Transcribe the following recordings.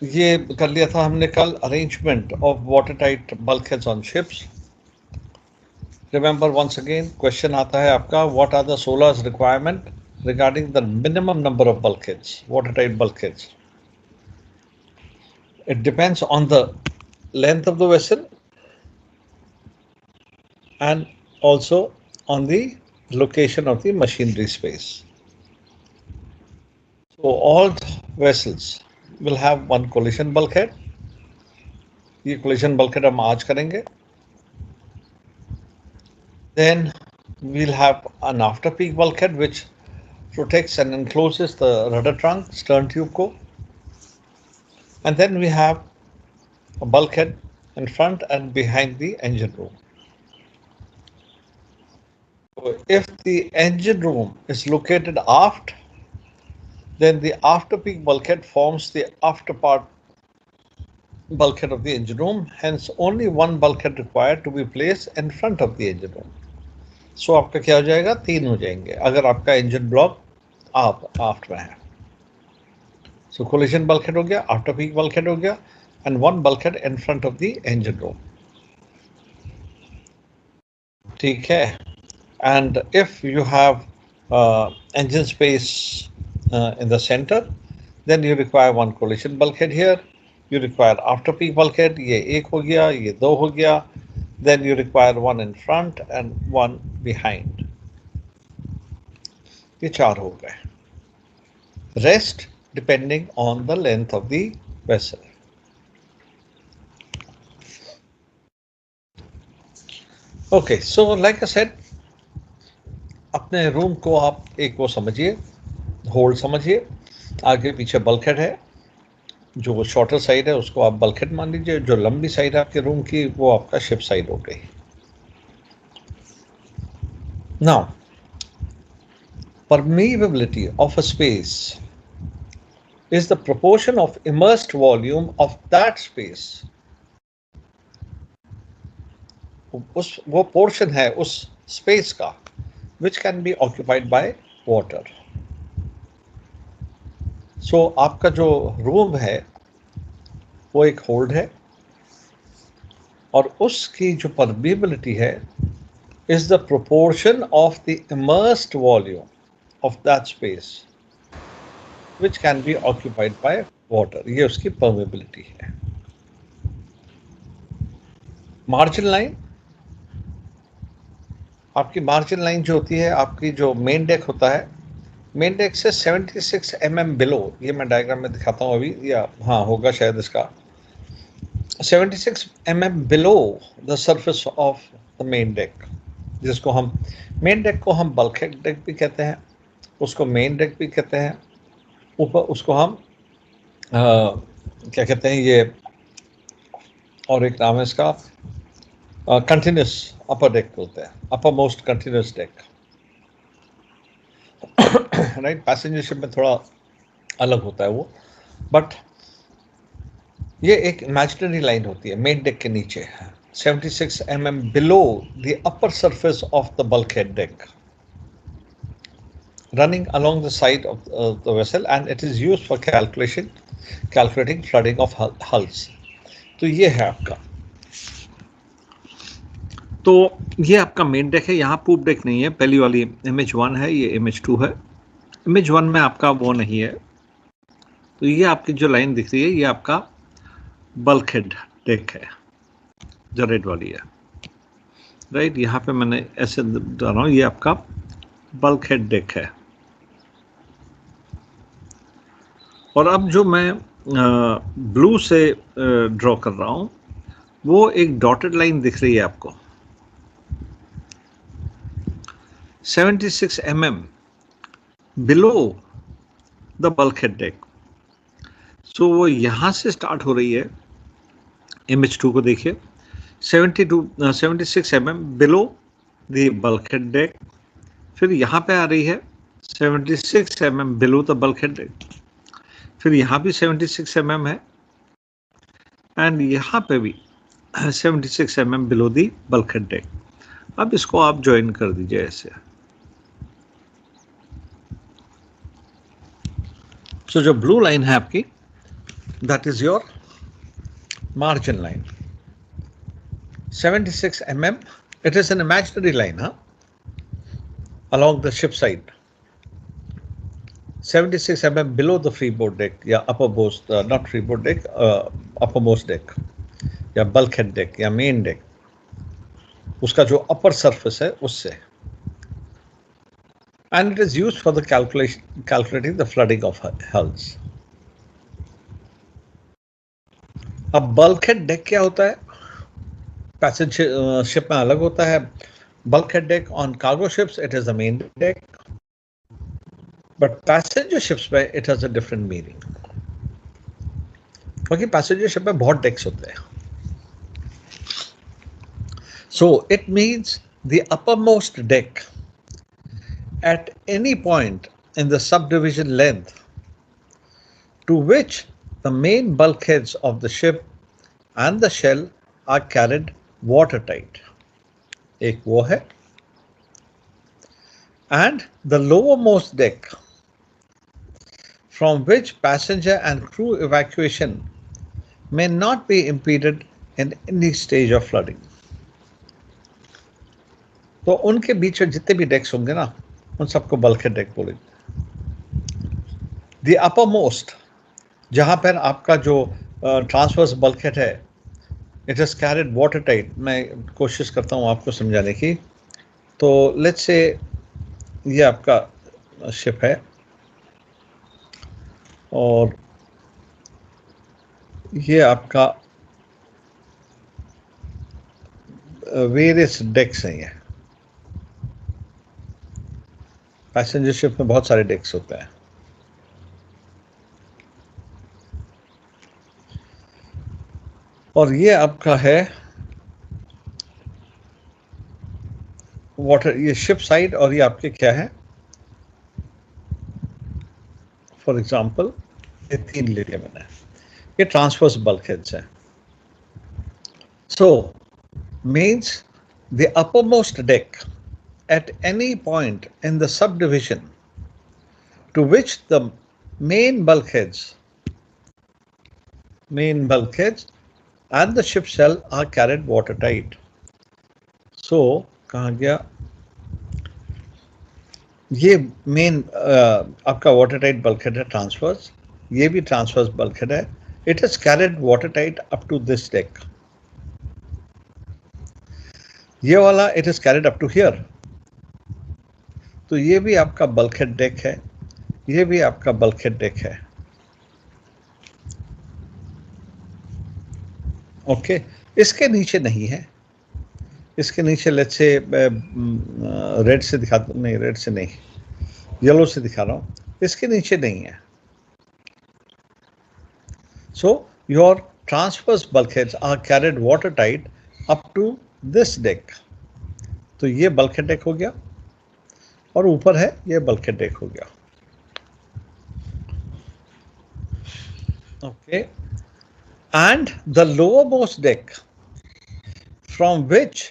ये कर लिया था हमने कल, arrangement of water tight bulkheads on ships. Remember once again, question आता है आपका, what are the SOLAS requirement regarding the minimum number of bulkheads, watertight bulkheads. It depends on the length of the vessel and also on the location of the machinery space. So all vessels will have one collision bulkhead. ये collision bulkhead हम आज करेंगे. Then we'll have an after peak bulkhead which protects and encloses the rudder trunk, stern tube को. And then we have a bulkhead in front and behind the engine room. So if the engine room is located aft, then the after peak bulkhead forms the after part bulkhead of the engine room. Hence, only one bulkhead required to be placed in front of the engine room. So आपका क्या हो जाएगा? 3 हो जाएंगे अगर आपका engine block aft में है. So collision bulkhead हो गया, after peak bulkhead हो गया, and one bulkhead in front of the engine room. ठीक है. And if you have engine space in the center, then you require one collision bulkhead here. You require after peak bulkhead. ये एक हो गया, ये 2 हो गया. Then you require one in front and one behind. ये 4 हो गए. Rest depending on the length of the vessel. Okay, so like I said, अपने रूम को आप एक वो समझिए, होल्ड समझिए. आगे पीछे बल्कहेड है. जो शॉर्टर साइड है उसको आप बल्कहेड मान लीजिए. जो लंबी साइड है आपके रूम की वो आपका शिप साइड हो गई. Now, permeability of a space is the proportion of immersed volume of that space. वो पोर्शन है उस स्पेस का which can be occupied by water. So आपका जो रूम है वो एक होल्ड है और उसकी जो permeability है is the proportion of the immersed volume of that space which can be occupied by water. ये उसकी permeability है. मार्जिन लाइन, आपकी मार्जिन लाइन जो होती है, आपकी जो मेन डेक होता है, मेन डेक से 76 mm बिलो, ये मैं डायग्राम में दिखाता हूँ अभी, या हाँ होगा शायद इसका, 76 mm below the surface of the main deck, जिसको हम मेन डेक को हम बल्कहेड डेक भी कहते हैं, उसको मेन डेक भी कहते हैं. ऊपर उसको हम क्या कहते हैं, ये और एक नाम है इसका, कंटिन्यूस अपर डेक बोलते हैं, upper most continuous deck. Right, passenger ship में थोड़ा अलग होता है वो, बट ये एक इमेजिनरी लाइन होती है मेन डेक के नीचे, 76 mm below the upper surface of the bulkhead deck, running along the side of the vessel, and it is used for calculating flooding of hulls. तो ये है आपका, तो ये आपका मेन डेक है. यहाँ पूप डेक नहीं है, पहली वाली इमेज 1 है, ये इमेज 2 है. इमेज 1 में आपका वो नहीं है. तो ये आपकी जो लाइन दिख रही है ये आपका बल्कहेड डेक है, जो रेड वाली है. राइट, यहाँ पे मैंने ऐसे डाल रहा हूँ, ये आपका बल्कहेड डेक है. और अब जो मैं ब्लू से ड्रॉ कर रहा हूँ वो एक डॉटेड लाइन दिख रही है आपको, 76 mm below the bulkhead deck. So वो यहाँ से स्टार्ट हो रही है. इमेज 2 को देखिए, 76 mm below the bulkhead deck, फिर यहाँ पे आ रही है 76 mm below the bulkhead deck, फिर यहाँ भी 76 mm है, एंड यहाँ पे भी 76 mm below the bulkhead deck. अब इसको आप ज्वाइन कर दीजिए ऐसे. सो जो ब्लू लाइन है आपकी, That is your margin line. 76 mm. It is an imaginary line, along the ship side. 76 mm below the freeboard deck, या uppermost, not freeboard deck, uppermost deck, या bulkhead deck, या main deck. उसका जो upper surface है उससे. And it is used for the calculating the flooding of hulls. अब bulkhead deck क्या होता है? Passage ship में अलग होता है. Bulkhead deck on cargo ships, it is the main deck. But passenger ships में it has a different meaning. क्योंकि passenger ship में बहुत decks होते हैं. So it means the uppermost deck at any point in the subdivision length to which the main bulkheads of the ship and the shell are carried watertight. एक वो है. And the lowermost deck from which passenger and crew evacuation may not be impeded in any stage of flooding. तो उनके बीच में जितने भी डेक्स होंगे ना, उन सबको बल्कहेड डेक बोलेंगे. The uppermost, जहां पर आपका जो ट्रांसवर्स बल्कहेड है, it is carried water tight. मैं कोशिश करता हूं आपको समझाने की. तो लेट्स से ये आपका शिप है और ये आपका वेरियस डेक्स हैं. ये पैसेंजर शिप में बहुत सारे डेक्स होते हैं. और ये आपका है वाटर, ये शिप साइड, और ये आपके क्या है, फॉर एग्जांपल ये 3 ले लिया मैंने. ये ट्रांसवर्स बल्कहेड्स हैं. So means the uppermost deck at any point in the subdivision to which the main bulkheads and the ship shell are carried watertight. So कहाँ गया, ये मेन आपका watertight bulkhead है ट्रांसवर्स. ये भी ट्रांसवर्स bulkhead है. It is carried watertight up to this deck. ये वाला it is carried up to here. तो ये भी आपका बल्कहेड डेक है, ये भी आपका बल्कहेड डेक है. ओके, इसके नीचे नहीं है. इसके नीचे लेट्स से रेड से दिखा, नहीं रेड से नहीं, येलो से दिखा रहा हूँ. इसके नीचे नहीं है. So your transverse bulkheads are carried water tight up to this deck. तो ये बल्कहेड डेक हो गया और ऊपर है ये बल्कहेड डेक हो गया. Okay, and the lowermost deck from which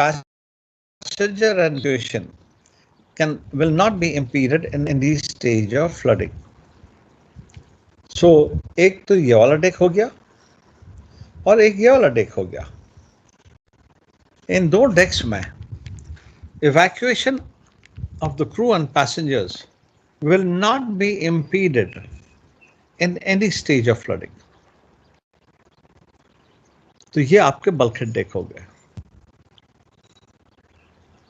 passenger and evacuation will not be impeded in any stage of flooding. So एक तो ये वाला डेक हो गया और एक ये वाला डेक हो गया. इन दो डेक्स में evacuation of the crew and passengers will not be impeded in any stage of flooding. तो ये आपके बल्कहेड डेक हो गए.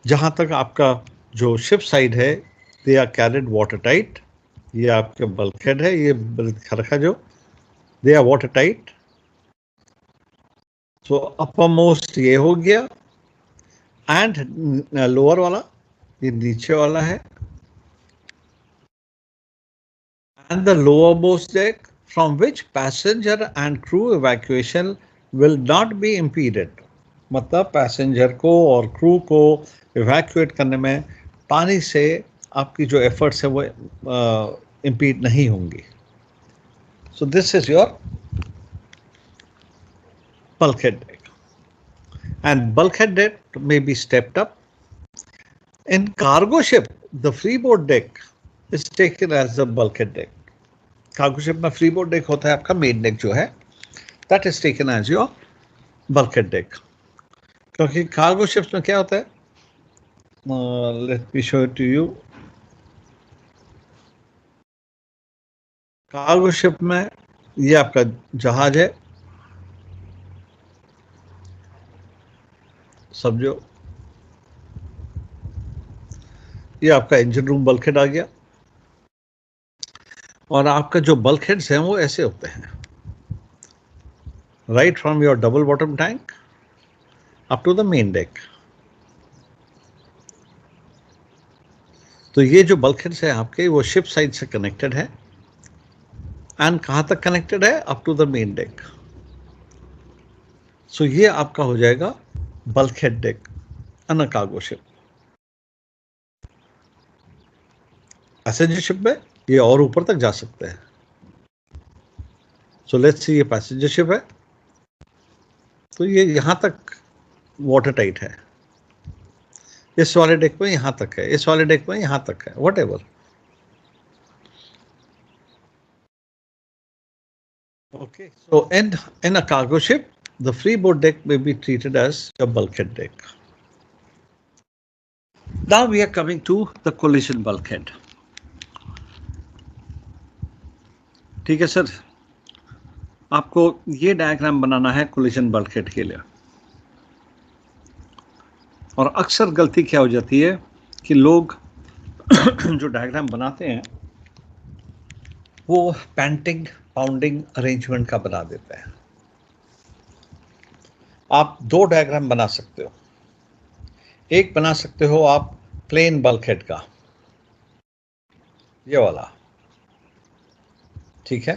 जहां तक आपका जो शिप साइड है, they are carried water tight. ये आपके बल्कहेड है, ये दिखा रखा जो, they are watertight. So uppermost ये हो गया, एंड लोअर वाला ये नीचे वाला है. And the lowermost deck from which passenger and crew evacuation will not be impeded. मतलब पैसेंजर को और क्रू को इवैक्यूएट करने में पानी से आपकी जो एफर्ट्स है वो इम्पीड नहीं होंगी. So this is your bulkhead deck. And bulkhead deck may be stepped up. In cargo ship, the freeboard deck is taken as the bulkhead deck. Cargo ship में फ्री बोर्ड डेक होता है आपका main deck जो है, that is taken as your bulkhead deck. क्योंकि cargo ships में क्या होता है, let me show it to you. Cargo ship में ये आपका जहाज है, समझो ये आपका इंजन रूम बल्कहेड आ गया, और आपका जो बल्कहेड्स हैं वो ऐसे होते हैं, right from your double bottom tank up to the main deck. तो ये जो बल्कहेड्स है आपके वो शिप साइड से कनेक्टेड है, एंड कहां तक कनेक्टेड है, up to the main deck. So ये आपका हो जाएगा bulkhead deck on a cargo ship. Passenger ship में ये और ऊपर तक जा सकते हैं। सो लेट्स सी, ये पैसेंजर शिप है तो ये यहां तक वाटर टाइट है, इस वाले डेक में यहां तक है, इस वाले डेक में यहां तक है, what ever. Okay, so in a cargo ship, the freeboard deck may be treated as a bulkhead deck. Now we are coming to the collision bulkhead. ठीक है सर, आपको ये डायग्राम बनाना है कोलिजन बल्कहेड के लिए। और अक्सर गलती क्या हो जाती है कि लोग जो डायग्राम बनाते हैं वो पैंटिंग पाउंडिंग अरेंजमेंट का बना देते हैं। आप दो डायग्राम बना सकते हो, एक बना सकते हो आप प्लेन बल्कहेड का, ये वाला, ठीक है,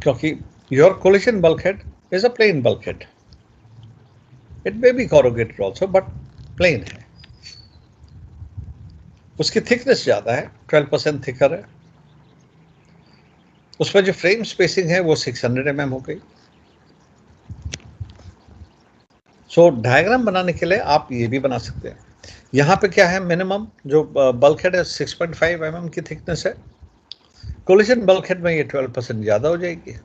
क्योंकि your collision bulkhead is a plain bulkhead, it may be corrugated also but plain है। उसकी थिकनेस ज्यादा है, 12% थिकर है। उसमें जो फ्रेम स्पेसिंग है वो 600 mm हो गई। सो डायग्राम बनाने के लिए आप ये भी बना सकते हैं। यहाँ पे क्या है, मिनिमम जो बल्कहेड है 6.5 mm की थिकनेस है। कोलिजन बल्कहेड में ये 12% ज़्यादा हो जाएगी,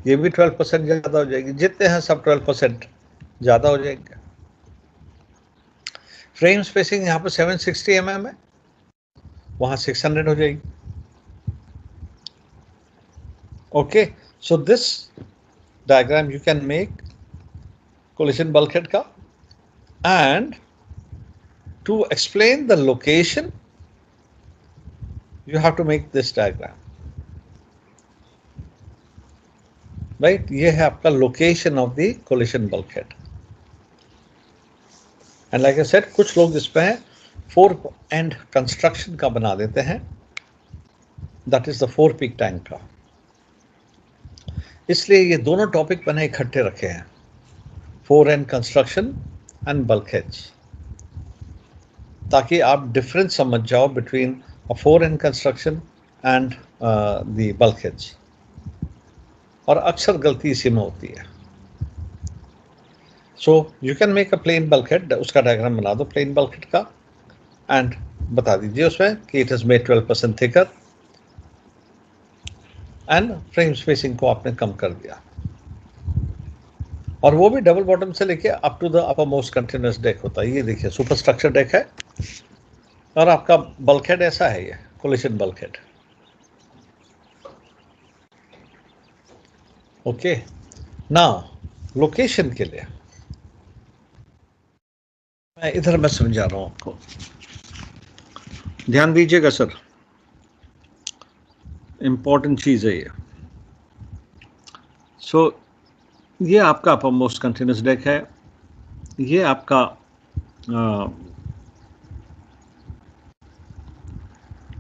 ये भी 12% ज़्यादा हो जाएगी, जितने हैं सब 12% ज़्यादा हो जाएंगे। फ्रेम स्पेसिंग यहाँ पे 760 mm है, वहाँ 600 हो जाएगी। Okay, so this diagram you can make collision bulkhead ka, and to explain the location you have to make this diagram, right? ये है आपका location of the collision bulkhead, and like I said कुछ लोग इसमें 4 end construction का बना देते हैं, that is the 4 peak tank का। इसलिए ये दोनों टॉपिक मैंने इकट्ठे रखे हैं, 4 end construction and bulkheads, ताकि आप डिफरेंस समझ जाओ between a 4 end construction and the bulkheads। और अक्सर गलती इसी में होती है। So you can make a plain bulkhead, उसका डायग्राम बना दो प्लेन बल्कहेड का, एंड बता दीजिए उसमें कि it is made 12% thicker, and frame spacing को आपने कम कर दिया, और वो भी डबल बॉटम से लेके up to the uppermost continuous deck होता है। ये देखिए सुपर स्ट्रक्चर डेक है, और आपका बल्कहेड ऐसा है, ये collision bulkhead. Okay, now location के लिए इधर मैं समझा रहा हूं आपको, ध्यान दीजिएगा सर, इंपॉर्टेंट चीज है ये। सो ये आपका अपर मोस्ट कंटिन्यूअस डेक है, ये आपका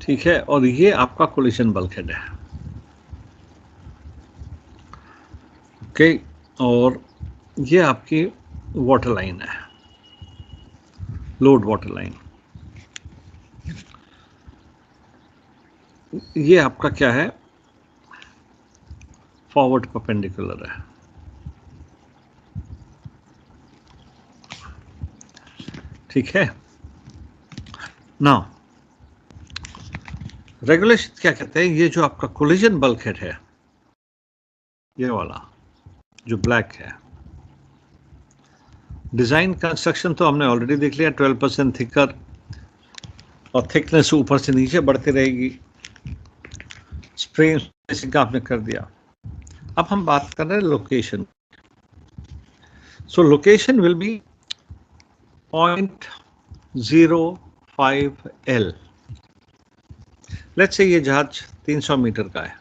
ठीक है, और ये आपका कोलिजन बल्कहेड है। ओके, और ये आपकी वाटर लाइन है, लोड वाटर लाइन। ये आपका क्या है, फॉरवर्ड परपेंडिकुलर है, ठीक है। नाउ रेगुलेशन क्या कहते हैं, ये जो आपका कोलिजन बल्कहेड है, ये वाला जो ब्लैक है, डिजाइन कंस्ट्रक्शन तो हमने ऑलरेडी देख लिया, 12% थिकर और थिकनेस ऊपर से नीचे बढ़ती रहेगी, स्प्रे का आपने कर दिया। अब हम बात कर रहे हैं location. So location will be 0.05 L। Let's say ये जहाज 300 मीटर का है,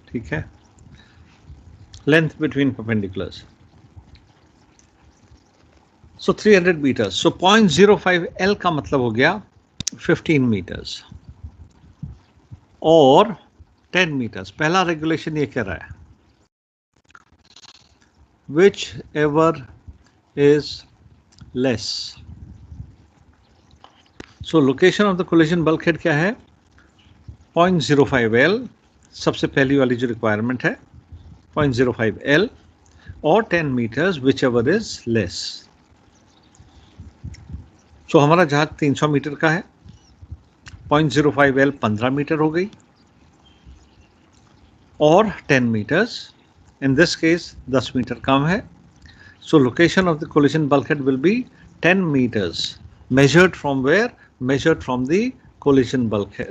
ठीक है, लेंथ बिटवीन परपेंडिकुलर्स, सो 300 मीटर्स, सो 0.05 L का मतलब हो गया 15 मीटर्स और 10 मीटर्स। पहला रेगुलेशन ये कह रहा है which ever is less. So location of the collision bulkhead क्या है, 0.05 L, सबसे पहली वाली जो रिक्वायरमेंट है 0.05 L और 10 meters which ever is less. So हमारा जहाज 300 मीटर का है, 0.05 L 15 मीटर हो गई और 10 meters, in this case 10 meter कम है। So location of the collision bulkhead will be 10 meters, measured from where? Measured from the collision bulkhead,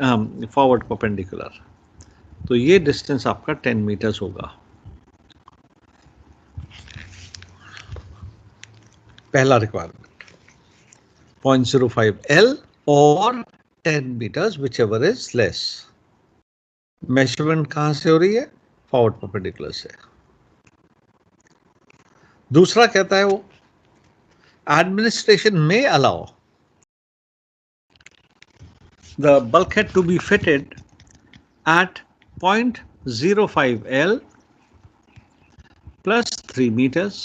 forward perpendicular. तो ये डिस्टेंस आपका 10 meters होगा। पहला रिक्वायरमेंट 0.05 L और 10 meters whichever is less। Measurement कहां से हो रही है, फॉरवर्ड परपेंडिकुलर से। दूसरा कहता है वो administration may allow the bulkhead to be fitted at 0.05 L plus 3 meters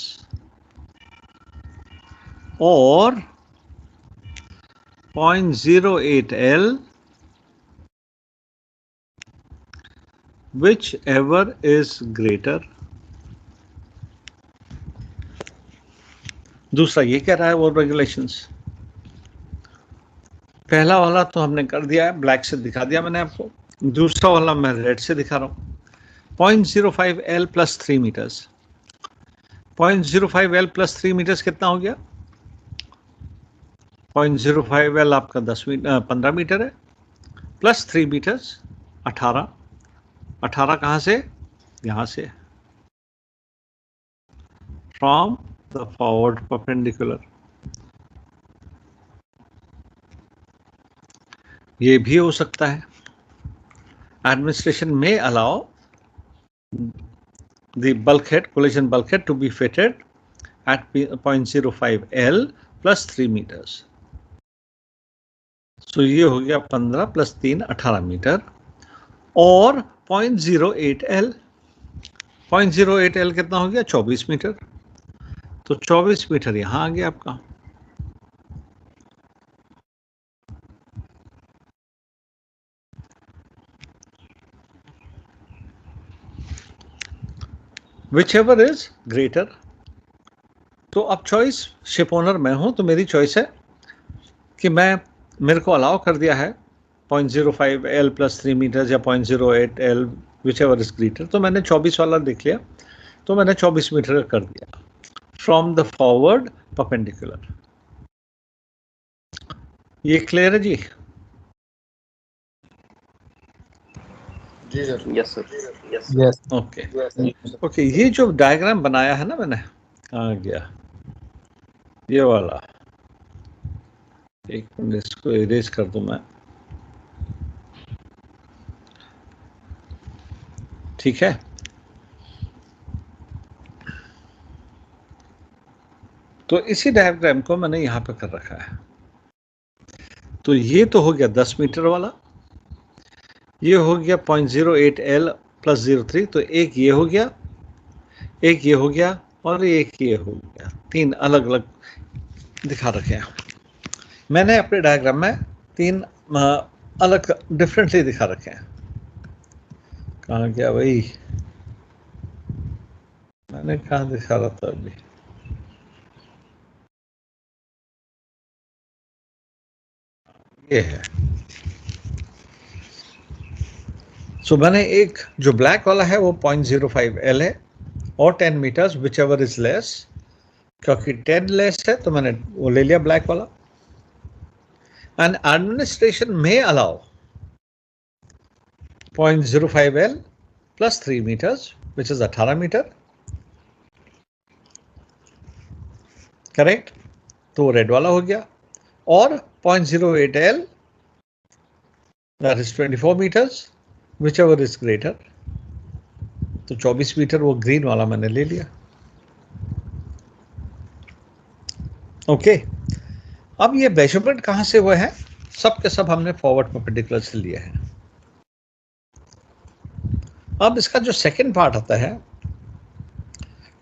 or 0.08 L whichever is greater। दूसरा ये कह रहा है वो रेगुलेशंस। पहला वाला तो हमने कर दिया है, ब्लैक से दिखा दिया मैंने आपको, दूसरा वाला मैं रेड से दिखा रहा हूं। 0.05 L plus 3 meters, 0.05 L plus 3 meters कितना हो गया, 0.05 L आपका 15 मीटर है, प्लस 3 मीटर्स 18। 18 कहां से, यहां से, फ्रॉम द फॉरवर्ड परपेंडिकुलर। ये भी हो सकता है एडमिनिस्ट्रेशन में allow the bulkhead, collision bulkhead to be fitted at 0.05 L plus 3 meters। So ये हो गया 15 प्लस 3 18 मीटर और 0.08 L। 0.08 L कितना हो गया, 24 मीटर। तो 24 मीटर यहां आ गया आपका। Whichever is greater। तो अब चॉइस शिप ओनर मैं हूं, तो मेरी चॉइस है कि मेरे को अलाउ कर दिया है 0.05 L plus 3 meters या 0.08 L whichever is greater। तो मैंने 24 वाला देख लिया, तो मैंने 24 मीटर कर दिया फ्रॉम द फॉरवर्ड परपेंडिकुलर। ये क्लियर है जी? जी sir. Yes sir. Yes. Okay, ये जो डायग्राम बनाया है ना मैंने, कहाँ गया ये वाला, एक मिनट इसको इरेज कर दूं मैं, ठीक है। तो इसी डायग्राम को मैंने यहां पे कर रखा है। तो ये तो हो गया 10 मीटर वाला, ये हो गया 0.08 L plus 0.3। तो एक ये हो गया, एक ये हो गया और एक ये हो गया। तीन अलग अलग दिखा रखे हैं मैंने अपने डायग्राम में, तीन अलग डिफरेंटली दिखा रखे हैं। कहाँ गया भाई, मैंने कहाँ दिखा रहा था अभी, ये है। सो मैंने एक जो ब्लैक वाला है वो 0.05 एल है और 10 meters which ever is less, क्योंकि 10 लेस है तो मैंने वो ले लिया ब्लैक वाला. एंड एडमिनिस्ट्रेशन में allow 0.05 L plus 3 meters which is 18 meter. Correct. तो रेड वाला हो गया. और 0.08 L that is 24 meters which ever is greater. तो 24 मीटर वो ग्रीन वाला मैंने ले लिया. ओके. अब ये मेजरमेंट कहां से हुए हैं? सब के सब हमने फॉरवर्ड परपेंडिकुलर से लिए हैं. अब इसका जो सेकंड पार्ट आता है,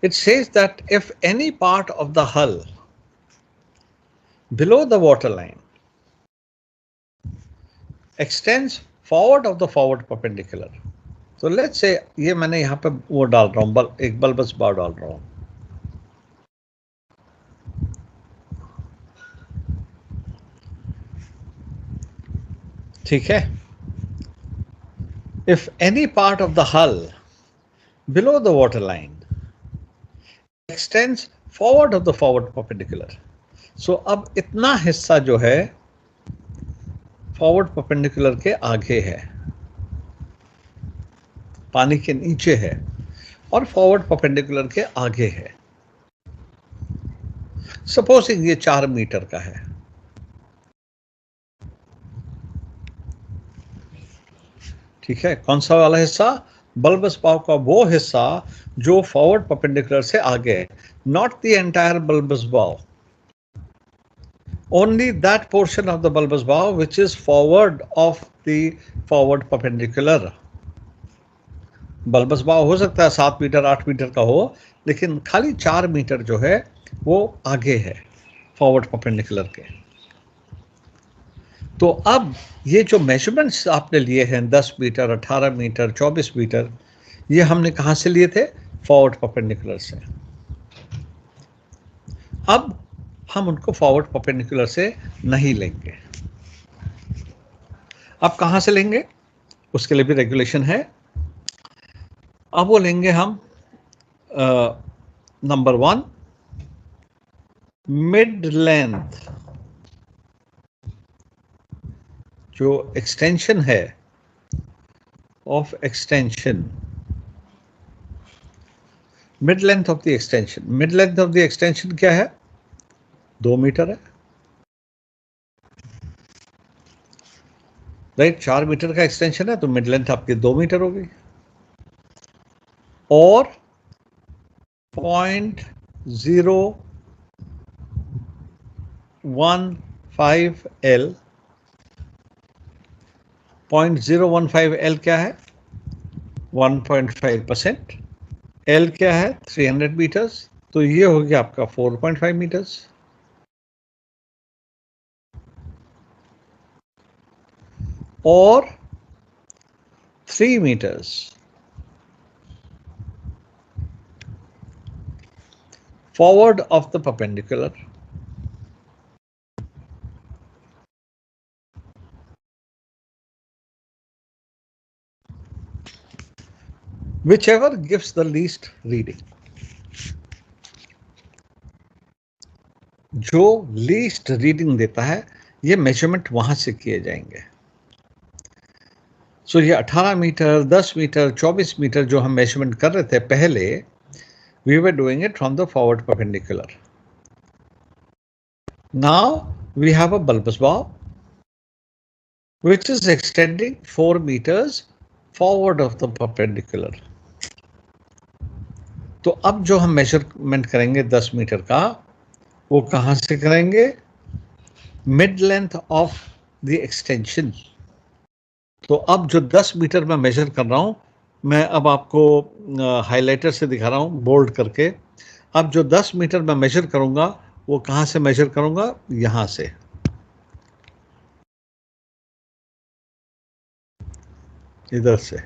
it says that if any part of the हल below the water line extends forward of the forward perpendicular. तो लेट्स से ये मैंने यहां पे वो डाल रहा हूं, एक बल्बस बार डाल रहा हूं. ठीक है. If any part of the hull below the water line extends forward of the forward perpendicular. So अब इतना हिस्सा जो है फॉरवर्ड परपेंडिकुलर के आगे है, पानी के नीचे है और फॉरवर्ड परपेंडिकुलर के आगे है. सपोजिंग ये 4 मीटर का है. ठीक है. कौन सा वाला हिस्सा? बल्बस बाव का वो हिस्सा जो फॉरवर्ड परपेंडिकुलर से आगे है. नॉट द एंटायर बल्बस बाव, only that portion of the bulbous bow which is forward of the forward perpendicular. bulbous bow हो सकता है 7 मीटर 8 मीटर का हो, लेकिन खाली 4 मीटर जो है वो आगे है फॉरवर्ड परपेंडिकुलर के. तो अब ये जो मेजरमेंट्स आपने लिए हैं 10 मीटर 18 मीटर 24 मीटर, ये हमने कहां से लिए थे? फॉरवर्ड परपेंडिकुलर से. अब हम उनको फॉरवर्ड परपेंडिकुलर से नहीं लेंगे. अब कहां से लेंगे? उसके लिए भी रेगुलेशन है. अब वो लेंगे हम नंबर 1, मिड लेंथ जो एक्सटेंशन है of extension, mid length of the extension. Mid length of the extension क्या है? 2 मीटर है. राइट. 4 मीटर का एक्सटेंशन है तो मिड लेंथ आपकी 2 मीटर हो गई. और 0.015 एल. 0.015 एल क्या है? 1.5%. एल क्या है? 300 मीटर्स. तो ये हो गया आपका 4.5 मीटर्स. और 3 metres forward of the perpendicular. Whichever gives the least reading. जो लीस्ट रीडिंग देता है ये मेजरमेंट वहां से किए जाएंगे. सो ये 18 मीटर 10 मीटर 24 मीटर जो हम मेजरमेंट कर रहे थे पहले, we were doing it from the forward perpendicular. Now we have a bulbous bow which is extending 4 meters forward of the perpendicular. तो अब जो हम मेजरमेंट करेंगे 10 मीटर का, वो कहां से करेंगे? Mid length of the extension. तो अब जो 10 मीटर में मेजर कर रहा हूं, मैं अब आपको हाइलाइटर से दिखा रहा हूं बोल्ड करके. अब जो 10 मीटर में मेजर करूंगा वो कहां से मेजर करूंगा? यहां से. इधर से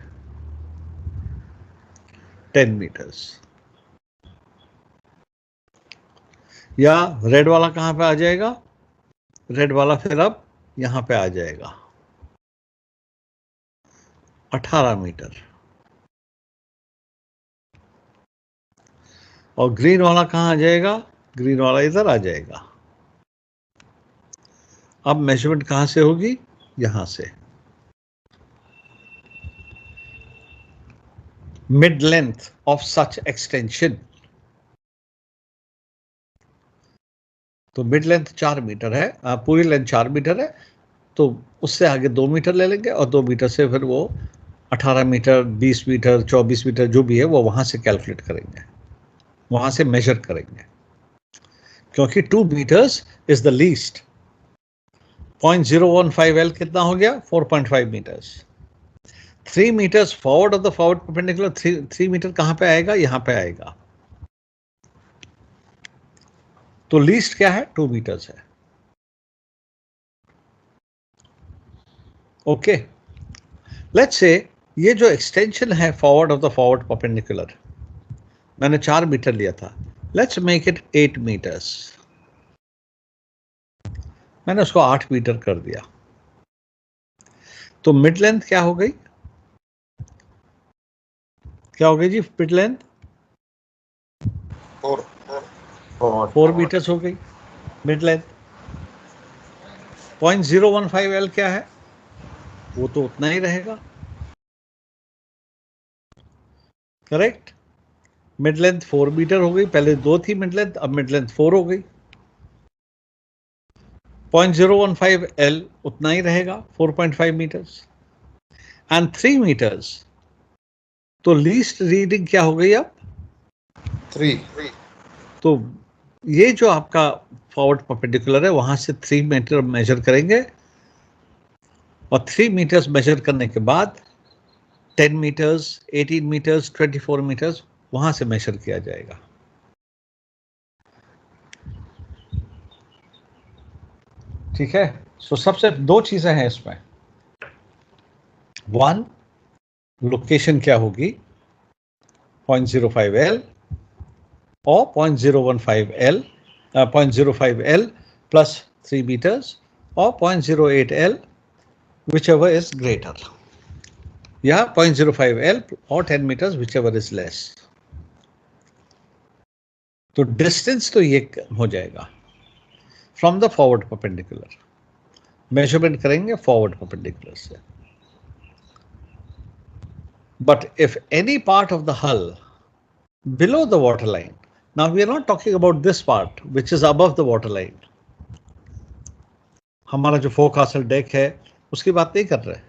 10 मीटर्स. या रेड वाला कहां पे आ जाएगा? रेड वाला फिर अब यहां पे आ जाएगा. 18 मीटर, और ग्रीन वाला कहाँ आ जाएगा? ग्रीन वाला इधर आ जाएगा। अब मेजरमेंट कहाँ से होगी? यहां से। Mid length of such extension, तो मिड लेंथ 4 मीटर है, पूरी लेंथ 4 मीटर है, तो उससे आगे 2 मीटर ले लेंगे और 2 मीटर से फिर वो 18 मीटर, 20 मीटर, 24 मीटर जो भी है वो वहां से कैलकुलेट करेंगे, वहां से मेजर करेंगे, क्योंकि 2 meters is the least. 0.015 L कितना हो गया? 4.5 meters. 3 meters forward of the forward perpendicular, 3 meter कहां पे आएगा? यहां पे आएगा। तो लीस्ट क्या है? 2 मीटर्स है। ओके, लेट्स से ये जो एक्सटेंशन है forward of the forward perpendicular, मैंने 4 मीटर लिया था, लेट्स मेक इट 8 मीटर्स। मैंने उसको 8 मीटर कर दिया, तो मिड लेंथ क्या हो गई? क्या हो गई जी मिड लेंथ? 4 मीटर्स हो गई मिड लेंथ। 0.015 एल क्या है? वो तो उतना ही रहेगा, करेक्ट। मिड लेंथ 4 मीटर हो गई, पहले 2 थी मिड लेंथ, अब मिड लेंथ 4 हो गई। 0.015 एल उतना ही रहेगा, 4.5 मीटर्स। एंड 3 मीटर्स, तो लीस्ट रीडिंग क्या हो गई अब? 3। तो ये जो आपका फॉरवर्ड परपेंडिकुलर है वहां से 3 मीटर मेजर करेंगे, और 3 मीटर्स मेजर करने के बाद 10 मीटर्स, 18 मीटर्स, 24 मीटर्स वहां से मेजर किया जाएगा। ठीक है, सो सबसे 2 चीजें हैं इसमें। 1, लोकेशन क्या होगी? 0.05 एल और 0.015 एल, 0.05 एल प्लस 3 मीटर्स, और 0.08 एल whichever is greater, या 0.05 एल और 10 मीटर्स whichever is less। तो डिस्टेंस तो ये हो जाएगा from the forward perpendicular, measurement करेंगे फॉरवर्ड परपेंडिकुलर से। But if any part of the हल below the water line, now we are not talking about this part which is above the water line, हमारा जो forecaster deck है उसकी बात नहीं कर रहे।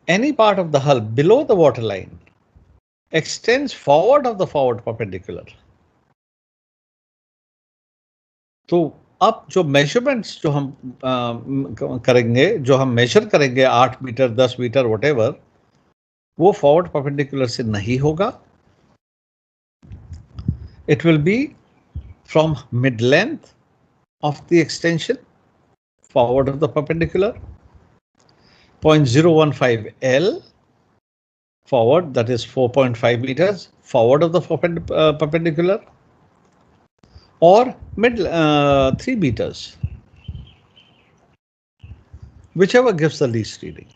Any part of the hull below the water line extends forward of the forward perpendicular, तो अब जो मेजरमेंट्स जो हम करेंगे, जो हम मेजर करेंगे 8 मीटर, 10 मीटर, व्हाटएवर, वो फॉरवर्ड परपेंडिकुलर से नहीं होगा। It will be from mid length of the extension forward of the perpendicular, 0.015 L forward, that is 4.5 meters forward of the perpendicular, or mid 3 meters, whichever gives the least reading.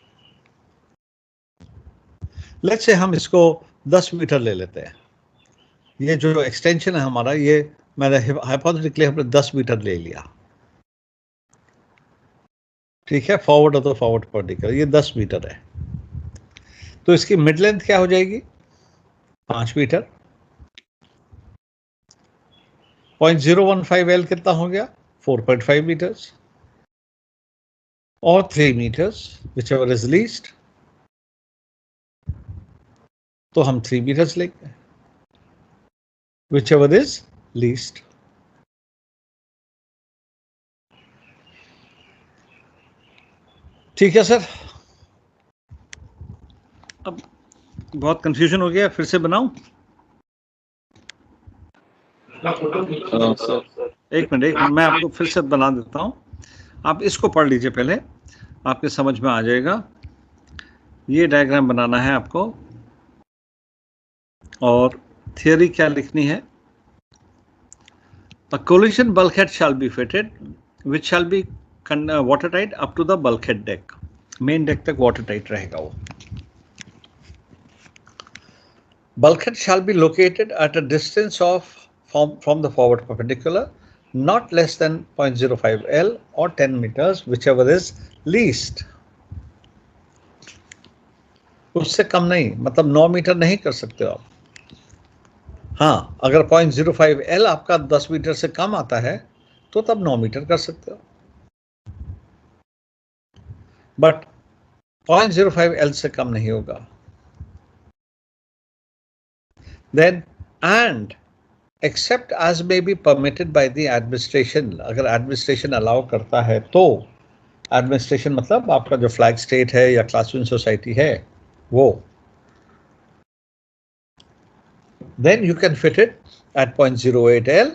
Let's say हम इसको 10 metre ले लेते हैं। ये जो extension है हमारा, ये मैंने हाइपोथेटिकली हमने 10 मीटर ले लिया, ठीक है, forward of the forward perpendicular, ये 10 मीटर है, तो इसकी मिड लेंथ क्या हो जाएगी? 5 मीटर। 0.015 एल कितना हो गया? 4.5 मीटर्स, और 3 मीटर्स whichever is least, तो हम 3 मीटर्स लेंगे whichever is least। ठीक है सर, अब बहुत कंफ्यूजन हो गया, फिर से बनाऊं? एक मिनट मैं आपको फिर से बना देता हूं, आप इसको पढ़ लीजिए पहले, आपके समझ में आ जाएगा। ये डायग्राम बनाना है आपको, और थियरी क्या लिखनी है? A collision bulkhead shall be fitted which shall be watertight up to the bulkhead deck main deck तक वाटर टाइट रहेगा वो. Bulkhead shall be located at a distance of from the forward perpendicular not less than 0.05 L or 10 meters, whichever is least. उससे कम नहीं, मतलब 9 metre नहीं कर सकते हो आप. हाँ, अगर 0.05 L आपका 10 मीटर से कम आता है तो तब 9 मीटर कर सकते हो. बट 0.05 L से कम नहीं होगा. Then and except as may be permitted by the administration, अगर एडमिनिस्ट्रेशन अलाउ करता है तो, एडमिनिस्ट्रेशन मतलब आपका जो फ्लैग स्टेट है या क्लास 1 सोसाइटी है वो, then you can fit it at 0.08 L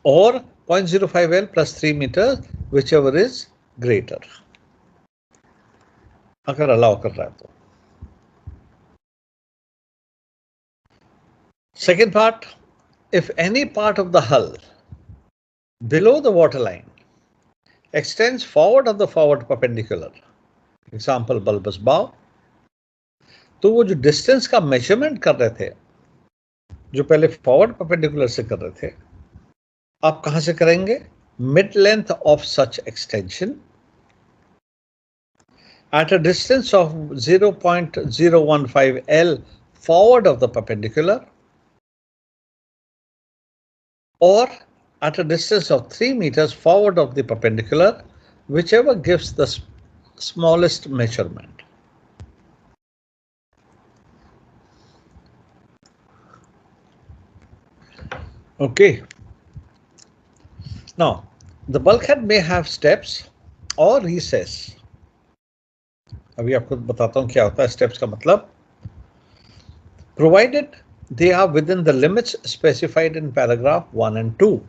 or 0.05 L plus 3 meters, whichever is greater, अगर अलाउ कर रहा है तो. Second part, if any part of the hull below the water line extends forward of the forward perpendicular, example bulbous bow, तो वो जो distance का measurement कर रहे थे, जो पहले फॉरवर्ड परपेंडिकुलर से कर रहे थे, आप कहां से करेंगे? Mid length of such extension at a distance of 0.015 L forward of the perpendicular or at a distance of 3 meters forward of the perpendicular, whichever gives the smallest measurement. Okay. Now, the bulkhead may have steps or recess. अभी आपको बताता हूं क्या होता है steps का मतलब. Provided they are within the limits specified in paragraph 1 and 2.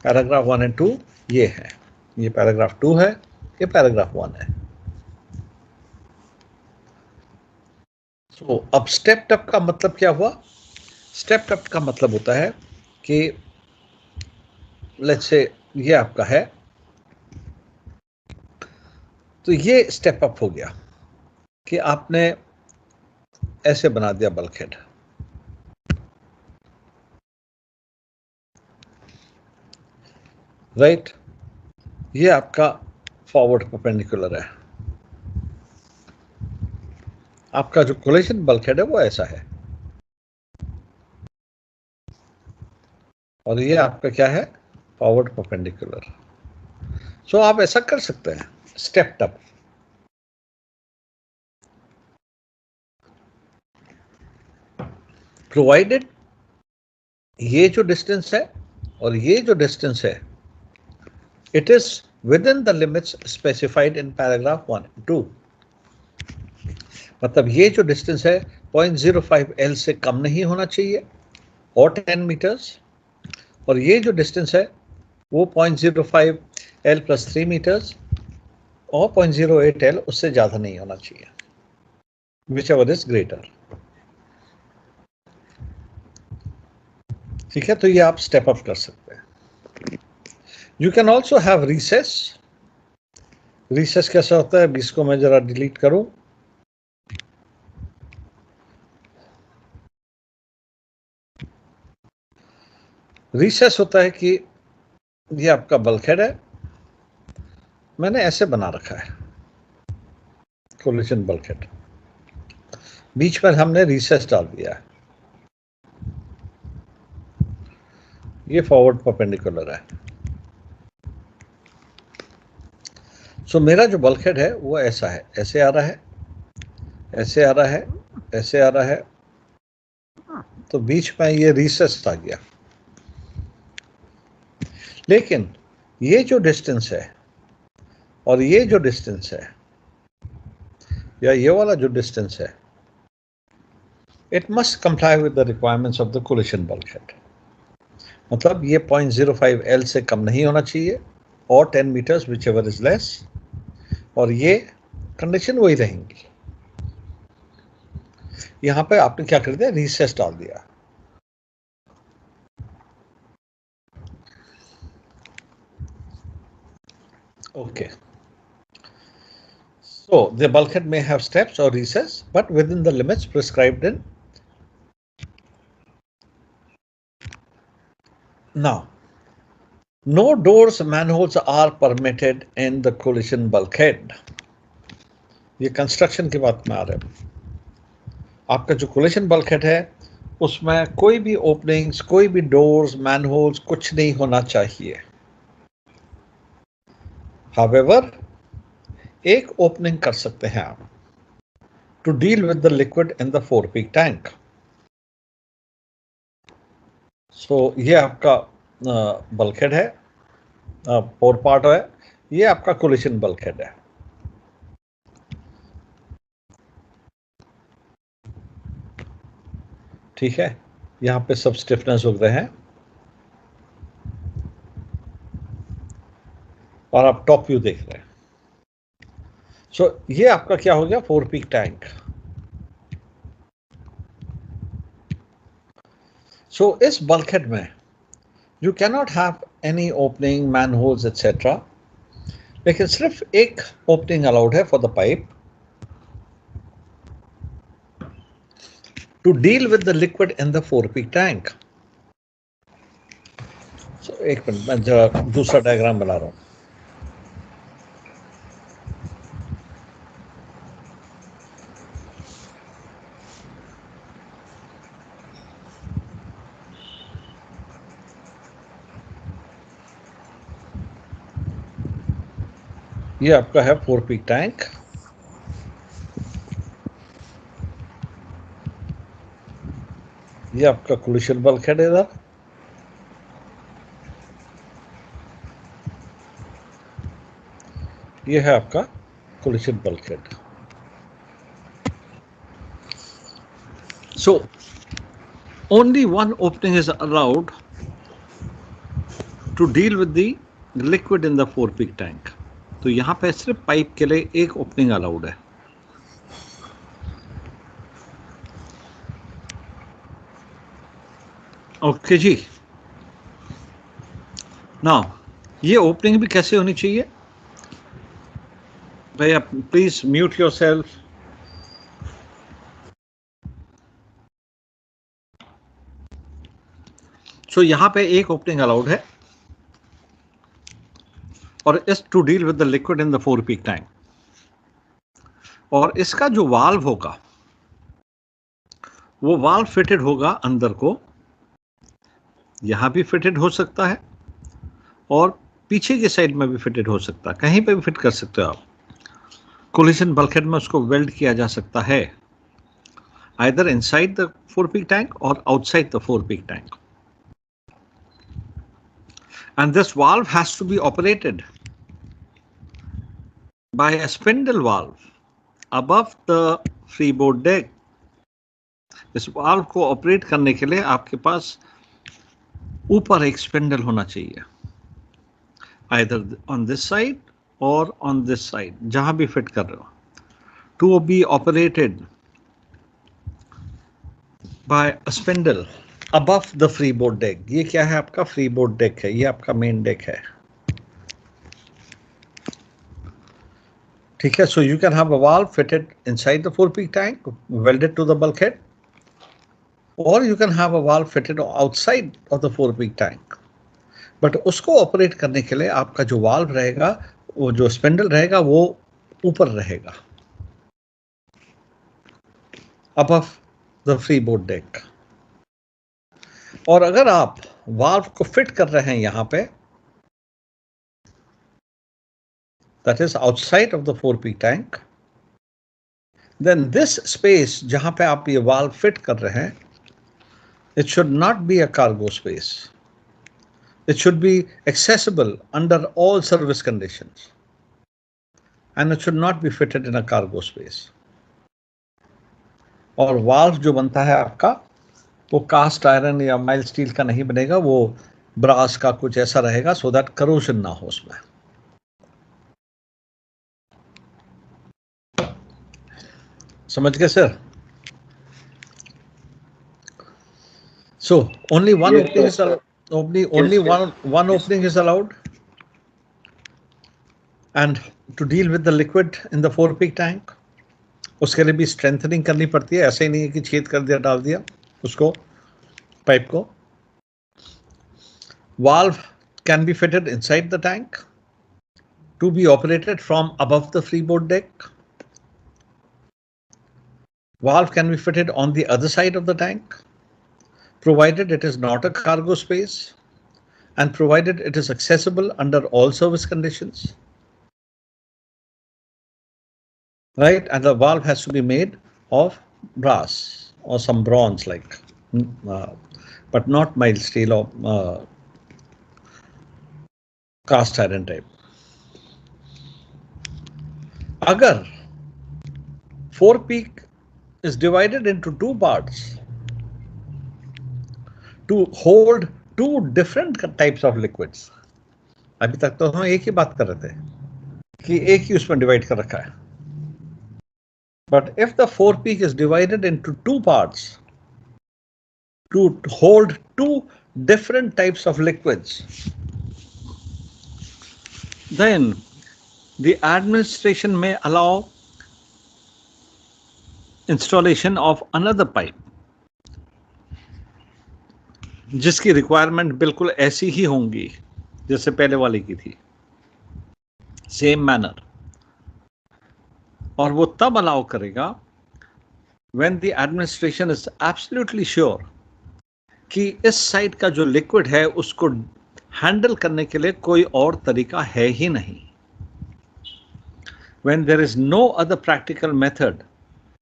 Paragraph 1 and 2 ये है, ये paragraph 2 है, ये paragraph 1 है. So, अब stepped up का मतलब क्या हुआ? Stepped up का मतलब होता है कि let's say ये आपका है, तो ये स्टेप अप हो गया कि आपने ऐसे बना दिया बल्कहेड. राइट, ये आपका फॉरवर्ड परपेंडिकुलर है. आपका जो कोलिजन बल्कहेड है वो ऐसा है, और ये आपका क्या है? Forward perpendicular. सो आप ऐसा कर सकते हैं स्टेप्ड अप. प्रोवाइडेड ये जो डिस्टेंस है और ये जो डिस्टेंस है, it is with in the limits specified in paragraph 1 and 2. मतलब ये जो डिस्टेंस है 0.05 L से कम नहीं होना चाहिए और 10 मीटर्स, और ये जो डिस्टेंस है वो 0.05 L प्लस 3 मीटर्स और 0.08 L उससे ज्यादा नहीं होना चाहिए, whichever is greater. ठीक है, तो ये आप स्टेप अप कर सकते हैं. You can also have recess. Recess कैसा होता है? इसको मैं जरा डिलीट करूं. रिसेस होता है कि ये आपका बल्कहेड है, मैंने ऐसे बना रखा है कोलिजन बल्कहेड, बीच पर हमने रिसेस डाल दिया है. ये फॉरवर्ड परपेंडिकुलर है. सो मेरा जो बल्कहेड है वो ऐसा है, ऐसे आ रहा है, ऐसे आ रहा है, ऐसे आ रहा है, तो बीच में ये रिसेस आ गया. लेकिन ये जो डिस्टेंस है और ये जो डिस्टेंस है, या ये वाला जो डिस्टेंस है, it must comply with the requirements of the collision bulkhead. मतलब ये 0.05 L से कम नहीं होना चाहिए और 10 मीटर्स whichever is less, और ये कंडीशन वही रहेंगी. यहां पे आपने क्या कर दिया? रिसेस डाल दिया. Okay, So the bulkhead may have steps or recess, but within the limits prescribed in. Now, no doors, manholes are permitted in the collision bulkhead. ये कंस्ट्रक्शन की बात में आ रहे हैं. आपका जो कोलिशन बल्कहेड है उसमें कोई भी ओपनिंग्स, कोई भी डोर्स, मैनहोल्स कुछ नहीं होना चाहिए. हाउएवर, एक ओपनिंग कर सकते हैं आप to deal with the liquid in the 4-peak tank. So ये आपका बल्कहेड है, 4 पार्ट है. ये आपका कोलिशन बल्कहेड है. ठीक है, यहाँ पे सब स्टिफनेस वगैरह हैं और आप टॉप व्यू देख रहे हैं. सो ये आपका क्या हो गया, 4-peak टैंक. सो इस बल्कहेड में you can not have any opening, manholes etcetera, लेकिन सिर्फ एक ओपनिंग अलाउड है for the pipe to deal with the liquid in the 4-peak tank. So, एक मिनट, मैं जरा दूसरा डायग्राम बना रहा हूं. ये आपका है 4-peak टैंक. ये आपका कोलिशन बल्कहेड है इधर. ये है आपका collision bulkhead. So only one opening is allowed to deal with the liquid in the 4-peak tank. तो यहां पे सिर्फ पाइप के लिए एक ओपनिंग अलाउड है. ओके जी. नाउ ये ओपनिंग भी कैसे होनी चाहिए भैया, प्लीज म्यूट योरसेल्फ. सो यहां पे एक ओपनिंग अलाउड है और is to deal with the liquid in the 4-peak tank. और इसका जो वाल्व होगा वो वाल्व फिटेड होगा अंदर को. यहां भी फिटेड हो सकता है और पीछे के साइड में भी फिटेड हो सकता है. कहीं पे भी फिट कर सकते हो आप. कोलिशन बल्कहेड में उसको वेल्ड किया जा सकता है, either inside the 4-peak tank or outside the 4-peak tank. And this valve has to be operated by a spindle valve above the freeboard deck. इस वाल्व को ऑपरेट करने के लिए आपके पास ऊपर एक स्पिंडल होना चाहिए, आइदर ऑन दिस साइड और ऑन दिस साइड, जहां भी फिट कर रहे हो, to be operated by a spindle above the freeboard deck. ये क्या है आपका फ्रीबोर्ड डेक है, ये आपका मेन डेक है. ठीक है. So you can have a valve fitted inside the 4-peak tank welded to the bulkhead, और you can have a valve fitted outside of the 4-peak tank. But उसको operate करने के लिए आपका जो वाल्व रहेगा, वो जो स्पिंडल रहेगा, वो ऊपर रहेगा अबव द फ्रीबोर्ड डेक. और अगर आप वाल्व को फिट कर रहे हैं यहां पे, that is outside of the 4-peak tank, then this space जहां पे आप ये वाल्व फिट कर रहे हैं, it should not be a cargo space. It should be accessible under all service conditions, and it should not be fitted in a cargo space. और valve जो बनता है आपका, वो कास्ट आयरन या माइल्ड स्टील का नहीं बनेगा, वो ब्रास का कुछ ऐसा रहेगा, सो दैट करोजन ना हो उसमें. समझ गए sir? So only one Yes, opening sir. is allowed. Only one opening is allowed. And to deal with the liquid in the 4-peak tank, उसके लिए भी स्ट्रेंथनिंग करनी पड़ती है. ऐसे ही नहीं है कि छेद कर दिया, डाल दिया उसको, पाइप को. Valve can be fitted inside the tank to be operated from above the freeboard deck. Valve can be fitted on the other side of the tank, provided it is not a cargo space and provided it is accessible under all service conditions. Right, and the valve has to be made of brass or some bronze like, but not mild steel or cast iron type. Agar 4-peak is divided into two parts to hold two different types of liquids. अभी तक तो हम एक ही बात कर रहे थे कि एक ही उसमें डिवाइड कर रखा है. But if the 4-peak is divided into two parts to hold two different types of liquids, then the administration may allow installation of another pipe जिसकी रिक्वायरमेंट बिल्कुल ऐसी ही होंगी जैसे पहले वाली की थी, सेम मैनर. और वो तब अलाउ करेगा when the administration is absolutely sure कि इस साइड का जो लिक्विड है उसको हैंडल करने के लिए कोई और तरीका है ही नहीं. When there is no other practical method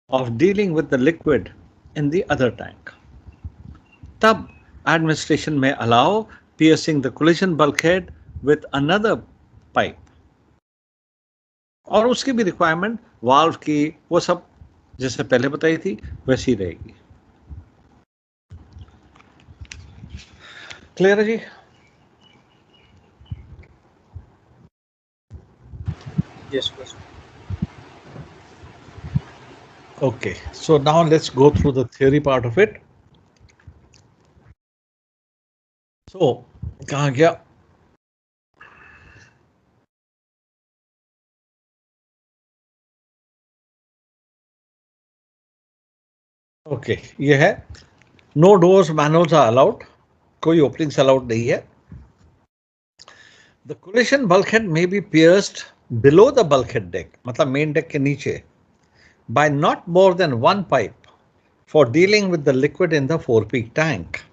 of dealing with the liquid in the other tank, तब administration may allow piercing the collision bulkhead with another pipe. और उसकी भी रिक्वायरमेंट वाल्व की वो सब जैसे पहले बताई थी वैसी रहेगी. क्लियर है जी? Yes, yes. Okay, so now let's go through the theory part of it. So, कहाँ गया? Okay, ये है no doors manuals are allowed, कोई openings allowed नहीं है. The collision bulkhead may be pierced below the bulkhead deck, मतलब main deck के नीचे, by not more than one pipe for dealing with the liquid in the 4-peak tank.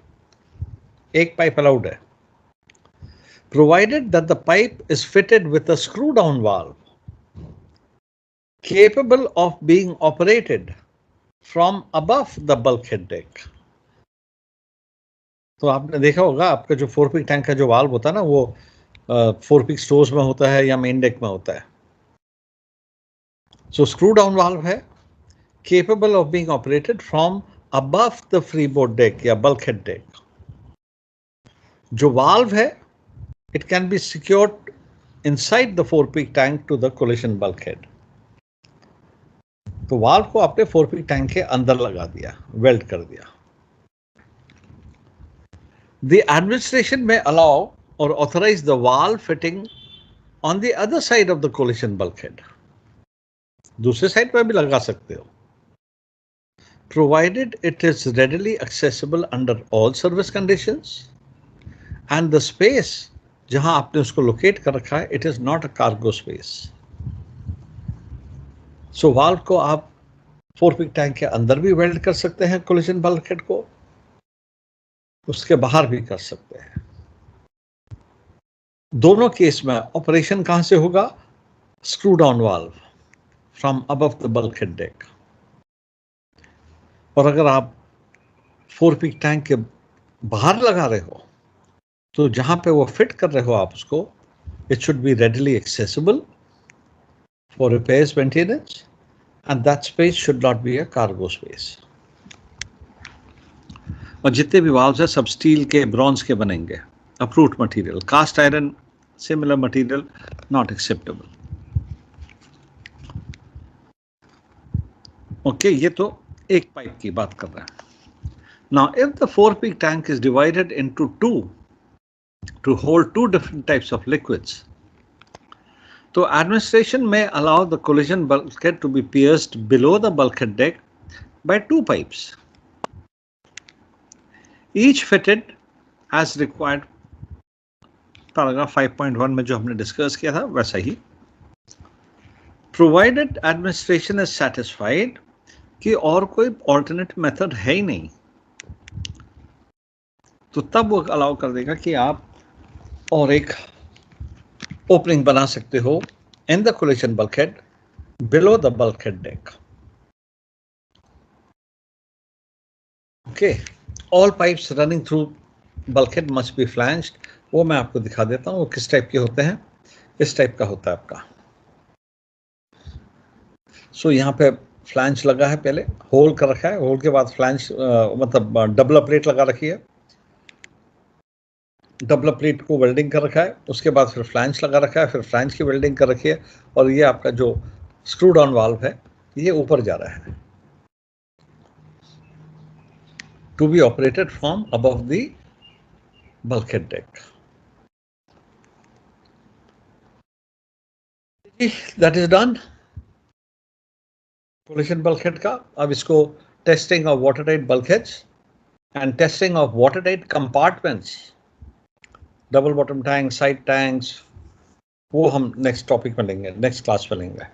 एक pipe allowed है, provided that the pipe is fitted with a screw down valve capable of being operated from above the bulkhead deck. तो आपने देखा होगा आपका जो 4-peak tank का जो वाल्व होता है ना वो 4-peak स्टोर्स में होता है या मेन डेक में होता है. सो स्क्रू डाउन वाल्व है, capable of being operated from above the freeboard deck या bulkhead deck. जो वाल्व है it can be secured inside the 4-peak tank to the collision bulkhead. तो वाल्व को आपने 4-peak टैंक के अंदर लगा दिया, वेल्ड कर दिया. The administration may allow or authorize the valve fitting on the other side of the collision bulkhead. दूसरे साइड पर भी लगा सकते हो, provided it is readily accessible under all service conditions and the space जहां आपने उसको लोकेट कर रखा है it is not a cargo space. So valve को आप 4-peak टैंक के अंदर भी वेल्ड कर सकते हैं collision bulkhead को, उसके बाहर भी कर सकते हैं. दोनों केस में ऑपरेशन कहां से होगा? Screw down valve from above the bulkhead deck. और अगर आप 4-peak टैंक के बाहर लगा रहे हो तो जहां पे वो फिट कर रहे हो आप उसको, it should be readily accessible for repairs maintenance and that space should not be a cargo space. और जितने भी वाल्व्स है सब स्टील के, ब्रॉन्ज के बनेंगे. Approved material, cast iron similar material not acceptable. Okay, ये तो एक पाइप की बात कर रहे हैं. Now if the 4-peak tank is divided into two to hold two different types of liquids, तो administration may allow the collision bulkhead to be pierced below the bulkhead deck by two pipes, each fitted as required. Paragraph 5.1 में जो हमने discuss किया था वैसा ही, provided administration is satisfied कि और कोई ऑल्टरनेट मेथड है ही नहीं, तो तब वो अलाउ कर देगा कि आप और एक ओपनिंग बना सकते हो in the collision bulkhead below the bulkhead deck. Okay, all pipes running through bulkhead must be flanged. वो मैं आपको दिखा देता हूँ वो किस टाइप के होते हैं. इस टाइप का होता है आपका. सो यहाँ पे फ्लैंज लगा है, पहले होल कर रखा है, होल के बाद फ्लैंज मतलब डबल प्लेट लगा रखी है, डबल प्लेट को वेल्डिंग कर रखा है, उसके बाद फिर फ्लैंज लगा रखा है, फिर फ्लैंज की वेल्डिंग कर रखी है, और ये आपका जो स्क्रू डाउन वाल्व है ये ऊपर जा रहा है to be operated from above the bulkhead deck. That is done collision bulkhead का. अब इसको testing of water tight bulkheads and testing of water tight compartments, double bottom tank, side tanks, वो हम नेक्स्ट टॉपिक में लेंगे, next class में लेंगे.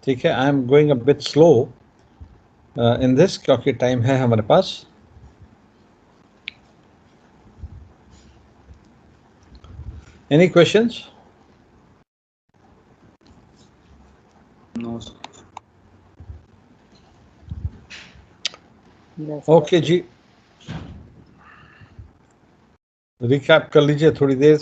ठीक है, I am going a bit slow in this क्योंकि टाइम है हमारे पास. Any questions? No sir. Okay जी, रिकैप कर लीजिए थोड़ी देर.